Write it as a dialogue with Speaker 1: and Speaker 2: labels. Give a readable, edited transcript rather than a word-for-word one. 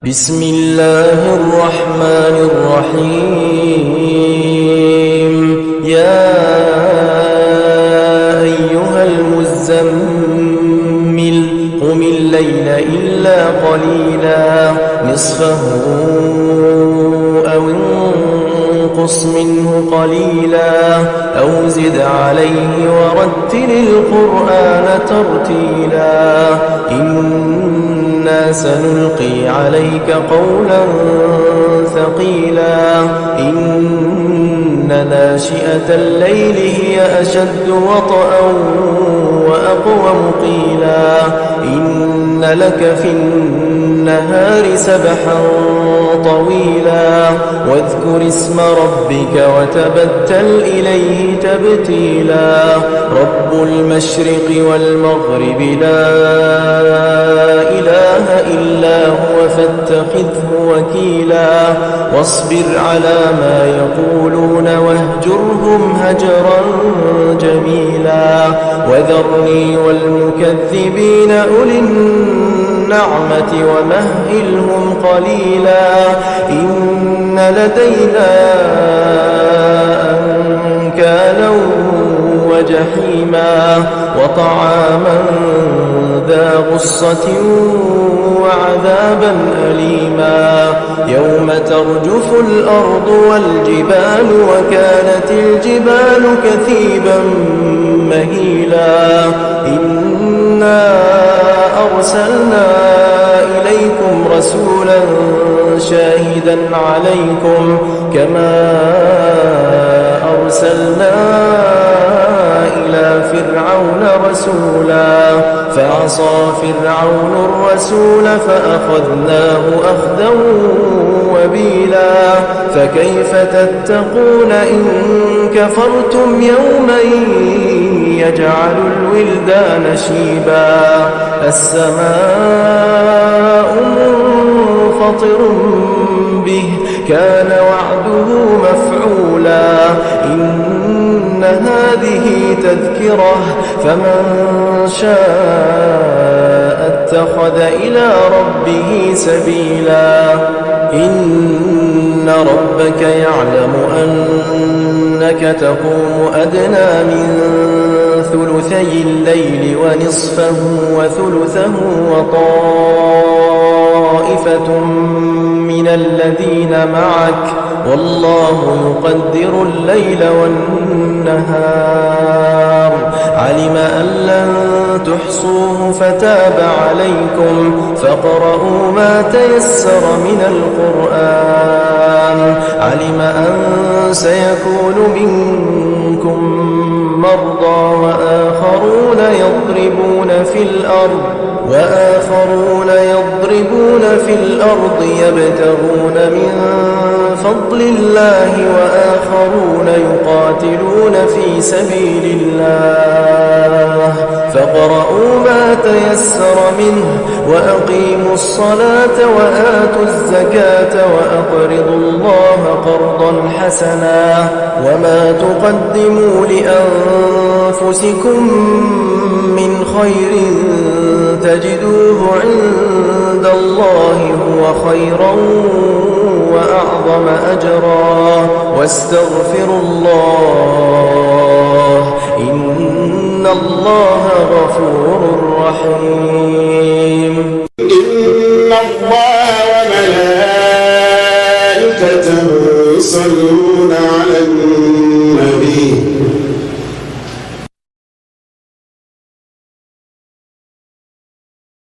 Speaker 1: بسم الله الرحمن الرحيم. يا أيها المزمل قم الليل إلا قليلا نصفه أو انقص منه قليلا أو زد عليه ورتل القرآن ترتيلا إنا سنلقي عليك قولا ثقيلا إن ناشئة الليل هي أشد وطئا وأقوم قيلا إن لك في النهار سبحا طويلا واذكر اسم ربك وتبتل إليه تبتيلا رب المشرق والمغرب لا إله إلا هو فاتخذه وكيلا واصبر على ما يقولون واهجرهم هجرا جميلا وذرني والمكذبين أولي النعمة ومهلهم قليلا إن لدينا أنكالا وجحيما وطعاما ذا غصة وعذابا أليما يوم ترجف الأرض والجبال وكانت الجبال كثيبا مهيلا إنا أرسلنا إليكم رسولا شاهدا عليكم كما أرسلنا إلى فرعون رسولا فعصى فرعون الرسول فأخذناه أخذا وبيلا فكيف تتقون إن كفرتم يوما يجعل الولدان شيبا السماء منفطر به كان وعده مفعولا إن هذه تذكرة فمن شاء اتخذ إلى ربه سبيلا إن ربك يعلم أنك تقوم أدنى من ثلثي الليل ونصفه وثلثه وطائفة من الذين معك والله يقدر الليل والنهار علم أن لن تحصوه فتاب عليكم فاقرؤوا ما تيسر من القرآن علم أن سيكون منكم مرضى وآخرون يضربون في الأرض يبتغون من فضل الله وآخرون يقاتلون في سبيل الله فاقرؤوا ما تيسر منه وأقيموا الصلاة وآتوا الزكاة وأقرضوا الله قرضا حسنا وما تقدموا لأنفسكم من خير تجدوه عند الله هو خيرا وأعظم أجرا واستغفروا الله إن الله غفور رحيم
Speaker 2: إن الله وملائكته يصلون على النبي